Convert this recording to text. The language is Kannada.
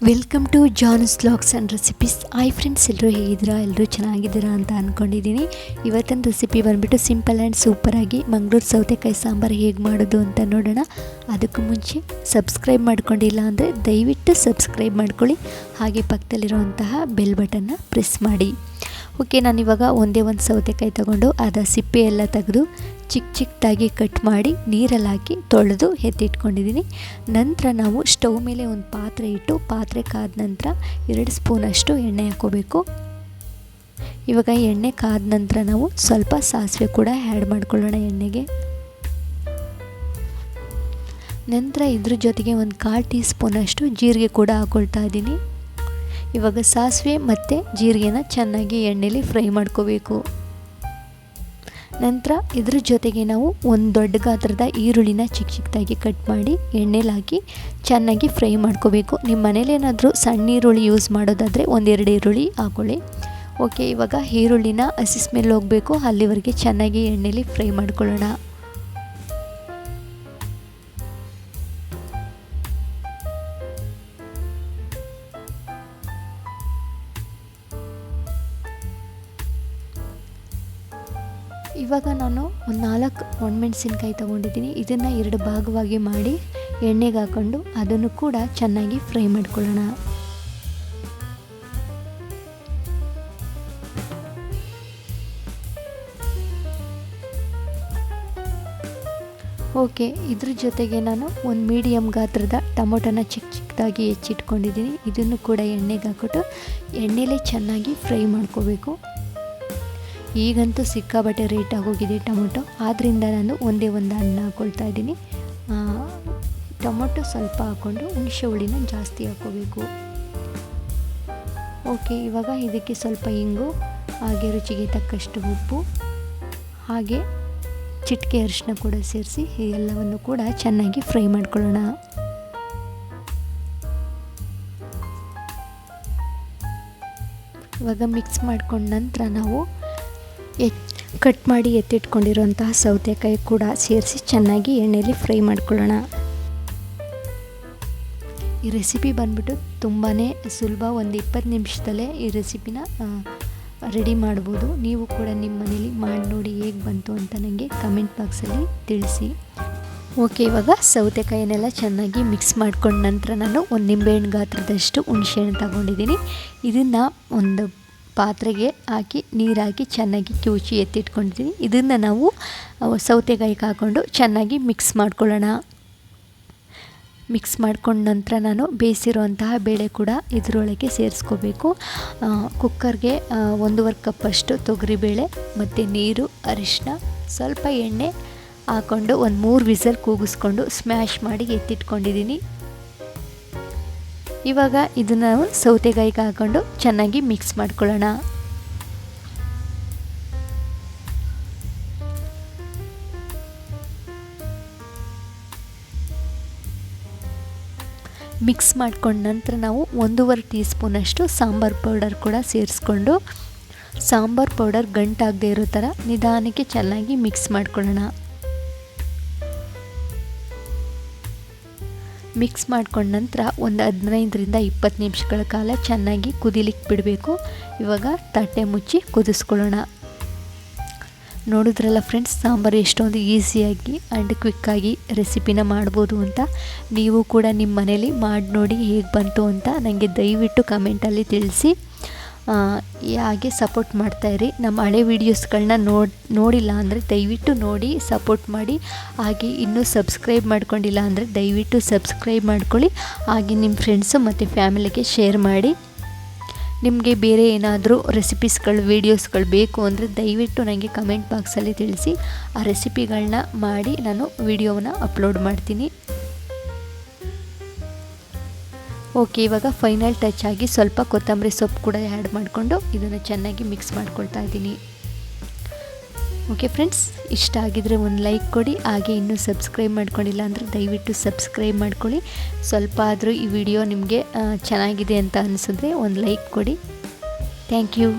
Welcome to John's vlogs and recipes. Hi friends, ಎಲ್ಲರೂ ಹೇಗಿದ್ದೀರಾ? ಎಲ್ಲರೂ ಚೆನ್ನಾಗಿದ್ದೀರಾ ಅಂತ ಅಂದ್ಕೊಂಡಿದ್ದೀನಿ. ಇವತ್ತಿನ ರೆಸಿಪಿ ಬಂದುಬಿಟ್ಟು ಸಿಂಪಲ್ ಆ್ಯಂಡ್ ಸೂಪರಾಗಿ ಮಂಗಳೂರು ಸೌತೆಕಾಯಿ ಸಾಂಬಾರು ಹೇಗೆ ಮಾಡೋದು ಅಂತ ನೋಡೋಣ. ಅದಕ್ಕೂ ಮುಂಚೆ ಸಬ್ಸ್ಕ್ರೈಬ್ ಮಾಡ್ಕೊಂಡಿಲ್ಲ ಅಂದರೆ ದಯವಿಟ್ಟು ಸಬ್ಸ್ಕ್ರೈಬ್ ಮಾಡ್ಕೊಳ್ಳಿ. ಹಾಗೆ ಪಕ್ಕದಲ್ಲಿರುವಂತಹ ಬೆಲ್ ಬಟನ್ನ ಪ್ರೆಸ್ ಮಾಡಿ. ಓಕೆ, ನಾನಿವಾಗ ಒಂದೇ ಒಂದು ಸೌತೆಕಾಯಿ ತೊಗೊಂಡು ಅದರ ಸಿಪ್ಪೆ ಎಲ್ಲ ತೆಗೆದು ಚಿಕ್ಕದಾಗಿ ಕಟ್ ಮಾಡಿ ನೀರಲ್ಲಿ ಹಾಕಿ ತೊಳೆದು ಎತ್ತಿಟ್ಕೊಂಡಿದ್ದೀನಿ. ನಂತರ ನಾವು ಸ್ಟವ್ ಮೇಲೆ ಒಂದು ಪಾತ್ರೆ ಇಟ್ಟು ಪಾತ್ರೆ ಕಾದ ನಂತರ 2 ಸ್ಪೂನಷ್ಟು ಎಣ್ಣೆ ಹಾಕ್ಕೋಬೇಕು. ಇವಾಗ ಎಣ್ಣೆ ಕಾದ ನಂತರ ನಾವು ಸ್ವಲ್ಪ ಸಾಸಿವೆ ಕೂಡ ಆ್ಯಡ್ ಮಾಡ್ಕೊಳ್ಳೋಣ ಎಣ್ಣೆಗೆ. ನಂತರ ಇದ್ರ ಜೊತೆಗೆ ಒಂದು 1/4 ಟೀ ಸ್ಪೂನಷ್ಟು ಜೀರಿಗೆ ಕೂಡ ಹಾಕ್ಕೊಳ್ತಾ ಇದ್ದೀನಿ. ಇವಾಗ ಸಾಸಿವೆ ಮತ್ತು ಜೀರಿಗೆನ ಚೆನ್ನಾಗಿ ಎಣ್ಣೆಲಿ ಫ್ರೈ ಮಾಡ್ಕೋಬೇಕು. ನಂತರ ಇದ್ರ ಜೊತೆಗೆ ನಾವು ಒಂದು ದೊಡ್ಡ ಗಾತ್ರದ ಈರುಳ್ಳಿನ ಚಿಕ್ಕದಾಗಿ ಕಟ್ ಮಾಡಿ ಎಣ್ಣೆಲಿ ಹಾಕಿ ಚೆನ್ನಾಗಿ ಫ್ರೈ ಮಾಡ್ಕೋಬೇಕು. ನಿಮ್ಮ ಮನೇಲಿ ಏನಾದರೂ ಸಣ್ಣ ಈರುಳ್ಳಿ ಯೂಸ್ ಮಾಡೋದಾದರೆ 1-2 ಈರುಳ್ಳಿ ಹಾಕೊಳ್ಳಿ. ಓಕೆ, ಇವಾಗ ಈರುಳ್ಳಿನ ಹಸಿ ಸ್ಮೆಲ್ ಹೋಗಬೇಕು, ಅಲ್ಲಿವರೆಗೆ ಚೆನ್ನಾಗಿ ಎಣ್ಣೆಲಿ ಫ್ರೈ ಮಾಡ್ಕೊಳ್ಳೋಣ. ಇವಾಗ ನಾನು ಒಂದು 4 ಒಣಮೆಣಸಿನ್ಕಾಯಿ ತೊಗೊಂಡಿದ್ದೀನಿ. ಇದನ್ನು 2 ಭಾಗವಾಗಿ ಮಾಡಿ ಎಣ್ಣೆಗೆ ಹಾಕ್ಕೊಂಡು ಅದನ್ನು ಕೂಡ ಚೆನ್ನಾಗಿ ಫ್ರೈ ಮಾಡ್ಕೊಳ್ಳೋಣ. ಓಕೆ, ಇದ್ರ ಜೊತೆಗೆ ನಾನು ಒಂದು ಮೀಡಿಯಮ್ ಗಾತ್ರದ ಟೊಮೊಟೊನ ಚಿಕ್ಕದಾಗಿ ಹೆಚ್ಚಿಟ್ಕೊಂಡಿದ್ದೀನಿ. ಇದನ್ನು ಕೂಡ ಎಣ್ಣೆಗೆ ಹಾಕ್ಬಿಟ್ಟು ಎಣ್ಣೆಲೇ ಚೆನ್ನಾಗಿ ಫ್ರೈ ಮಾಡ್ಕೋಬೇಕು. ಈಗಂತೂ ಸಿಕ್ಕಾಬಟ್ಟೆ ರೇಟ್ ಆಗೋಗಿದೆ ಟೊಮೊಟೊ, ಆದ್ದರಿಂದ ನಾನು ಒಂದೇ ಒಂದು ಹಣ್ಣು ಹಾಕ್ಕೊಳ್ತಾ ಇದ್ದೀನಿ. ಟೊಮೊಟೊ ಸ್ವಲ್ಪ ಹಾಕ್ಕೊಂಡು ಹುಣಸೆ ಹುಳಿನ ಜಾಸ್ತಿ ಹಾಕ್ಕೋಬೇಕು. ಓಕೆ, ಇವಾಗ ಇದಕ್ಕೆ ಸ್ವಲ್ಪ ಇಂಗು, ಹಾಗೆ ರುಚಿಗೆ ತಕ್ಕಷ್ಟು ಉಪ್ಪು, ಹಾಗೆ ಚಿಟಿಕೆ ಅರಿಶಿನ ಕೂಡ ಸೇರಿಸಿ ಎಲ್ಲವನ್ನು ಕೂಡ ಚೆನ್ನಾಗಿ ಫ್ರೈ ಮಾಡ್ಕೊಳ್ಳೋಣ. ಇವಾಗ ಮಿಕ್ಸ್ ಮಾಡ್ಕೊಂಡ ನಂತರ ನಾವು ಕಟ್ ಮಾಡಿ ಎತ್ತಿಟ್ಕೊಂಡಿರುವಂತಹ ಸೌತೆಕಾಯಿ ಕೂಡ ಸೇರಿಸಿ ಚೆನ್ನಾಗಿ ಎಣ್ಣೆಯಲ್ಲಿ ಫ್ರೈ ಮಾಡ್ಕೊಳ್ಳೋಣ. ಈ ರೆಸಿಪಿ ಬಂದ್ಬಿಟ್ಟು ತುಂಬಾ ಸುಲಭ, ಒಂದು 20 ನಿಮಿಷದಲ್ಲೇ ಈ ರೆಸಿಪಿನ ರೆಡಿ ಮಾಡ್ಬೋದು. ನೀವು ಕೂಡ ನಿಮ್ಮ ಮನೇಲಿ ಮಾಡಿ ನೋಡಿ ಹೇಗೆ ಬಂತು ಅಂತ ನನಗೆ ಕಮೆಂಟ್ ಬಾಕ್ಸಲ್ಲಿ ತಿಳಿಸಿ. ಓಕೆ, ಇವಾಗ ಸೌತೆಕಾಯಿನೆಲ್ಲ ಚೆನ್ನಾಗಿ ಮಿಕ್ಸ್ ಮಾಡ್ಕೊಂಡ ನಂತರ ನಾನು ಒಂದು ನಿಂಬೆಹಣ್ಣು ಗಾತ್ರದಷ್ಟು ಹುಣಸೆಹಣ್ಣು ತಗೊಂಡಿದ್ದೀನಿ. ಇದನ್ನು ಒಂದು ಪಾತ್ರೆಗೆ ಹಾಕಿ ನೀರು ಹಾಕಿ ಚೆನ್ನಾಗಿ ಕಿವುಚಿ ಎತ್ತಿಟ್ಕೊಂಡಿದ್ದೀನಿ. ಇದನ್ನು ನಾವು ಸೌತೆಕಾಯಿಗೆ ಹಾಕ್ಕೊಂಡು ಚೆನ್ನಾಗಿ ಮಿಕ್ಸ್ ಮಾಡ್ಕೊಳ್ಳೋಣ. ಮಿಕ್ಸ್ ಮಾಡ್ಕೊಂಡ ನಂತರ ನಾನು ಬೇಯಿಸಿರುವಂತಹ ಬೇಳೆ ಕೂಡ ಇದರೊಳಗೆ ಸೇರಿಸ್ಕೋಬೇಕು. ಕುಕ್ಕರ್ಗೆ 1.5 ಕಪ್ಪಷ್ಟು ತೊಗರಿಬೇಳೆ ಮತ್ತು ನೀರು, ಅರಿಶಿನ, ಸ್ವಲ್ಪ ಎಣ್ಣೆ ಹಾಕ್ಕೊಂಡು ಒಂದು 3 ವಿಸಲ್ ಕೂಗಿಸ್ಕೊಂಡು ಸ್ಮ್ಯಾಶ್ ಮಾಡಿ ಎತ್ತಿಟ್ಕೊಂಡಿದ್ದೀನಿ. ಇವಾಗ ಇದನ್ನು ನಾವು ಸೌತೆಕಾಯಿಗೆ ಹಾಕ್ಕೊಂಡು ಚೆನ್ನಾಗಿ ಮಿಕ್ಸ್ ಮಾಡ್ಕೊಳ್ಳೋಣ. ಮಿಕ್ಸ್ ಮಾಡ್ಕೊಂಡ ನಂತರ ನಾವು 1.5 ಟೀ ಸ್ಪೂನಷ್ಟು ಸಾಂಬಾರು ಪೌಡರ್ ಕೂಡ ಸೇರಿಸ್ಕೊಂಡು ಸಾಂಬಾರು ಪೌಡರ್ ಗಂಟಾಗದೇ ಇರೋ ಥರ ನಿಧಾನಕ್ಕೆ ಚೆನ್ನಾಗಿ ಮಿಕ್ಸ್ ಮಾಡ್ಕೊಳ್ಳೋಣ. ಮಿಕ್ಸ್ ಮಾಡ್ಕೊಂಡ ನಂತರ ಒಂದು 15ರಿಂದ 20 ನಿಮಿಷಗಳ ಕಾಲ ಚೆನ್ನಾಗಿ ಕುದಿಲಿಕ್ಕೆ ಬಿಡಬೇಕು. ಇವಾಗ ತಟ್ಟೆ ಮುಚ್ಚಿ ಕುದಿಸ್ಕೊಳ್ಳೋಣ. ನೋಡಿದ್ರಲ್ಲ ಫ್ರೆಂಡ್ಸ್, ಸಾಂಬಾರು ಎಷ್ಟೊಂದು ಈಸಿಯಾಗಿ ಆ್ಯಂಡ್ ಕ್ವಿಕ್ಕಾಗಿ ರೆಸಿಪಿನ ಮಾಡ್ಬೋದು ಅಂತ. ನೀವು ಕೂಡ ನಿಮ್ಮ ಮನೇಲಿ ಮಾಡಿ ನೋಡಿ ಹೇಗೆ ಬಂತು ಅಂತ ನನಗೆ ದಯವಿಟ್ಟು ಕಮೆಂಟಲ್ಲಿ ತಿಳಿಸಿ. ಹಾಗೆ ಸಪೋರ್ಟ್ ಮಾಡ್ತಾಯಿರಿ. ನಮ್ಮ ಹಳೆ ವೀಡಿಯೋಸ್ಗಳನ್ನ ನೋಡಿಲ್ಲ ಅಂದರೆ ದಯವಿಟ್ಟು ನೋಡಿ ಸಪೋರ್ಟ್ ಮಾಡಿ. ಹಾಗೆ ಇನ್ನೂ ಸಬ್ಸ್ಕ್ರೈಬ್ ಮಾಡ್ಕೊಂಡಿಲ್ಲ ಅಂದರೆ ದಯವಿಟ್ಟು ಸಬ್ಸ್ಕ್ರೈಬ್ ಮಾಡ್ಕೊಳ್ಳಿ. ಹಾಗೆ ನಿಮ್ಮ ಫ್ರೆಂಡ್ಸು ಮತ್ತು ಫ್ಯಾಮಿಲಿಗೆ ಶೇರ್ ಮಾಡಿ. ನಿಮಗೆ ಬೇರೆ ಏನಾದರೂ ರೆಸಿಪೀಸ್ಗಳು ವೀಡಿಯೋಸ್ಗಳು ಬೇಕು ಅಂದರೆ ದಯವಿಟ್ಟು ನನಗೆ ಕಮೆಂಟ್ ಬಾಕ್ಸಲ್ಲಿ ತಿಳಿಸಿ. ಆ ರೆಸಿಪಿಗಳನ್ನ ಮಾಡಿ ನಾನು ವಿಡಿಯೋನ ಅಪ್ಲೋಡ್ ಮಾಡ್ತೀನಿ. ಓಕೆ, ಇವಾಗ ಫೈನಲ್ ಟಚ್ ಆಗಿ ಸ್ವಲ್ಪ ಕೊತ್ತಂಬರಿ ಸೊಪ್ಪು ಕೂಡ ಆ್ಯಡ್ ಮಾಡಿಕೊಂಡು ಇದನ್ನು ಚೆನ್ನಾಗಿ ಮಿಕ್ಸ್ ಮಾಡ್ಕೊಳ್ತಾ ಇದ್ದೀನಿ. ಓಕೆ ಫ್ರೆಂಡ್ಸ್, ಇಷ್ಟ ಆಗಿದರೆ ಒಂದು ಲೈಕ್ ಕೊಡಿ. ಹಾಗೆ ಇನ್ನೂ ಸಬ್ಸ್ಕ್ರೈಬ್ ಮಾಡ್ಕೊಂಡಿಲ್ಲ ಅಂದರೆ ದಯವಿಟ್ಟು ಸಬ್ಸ್ಕ್ರೈಬ್ ಮಾಡ್ಕೊಳ್ಳಿ. ಸ್ವಲ್ಪ ಆದರೂ ಈ ವಿಡಿಯೋ ನಿಮಗೆ ಚೆನ್ನಾಗಿದೆ ಅಂತ ಅನಿಸಿದ್ರೆ ಒಂದು ಲೈಕ್ ಕೊಡಿ. Thank you.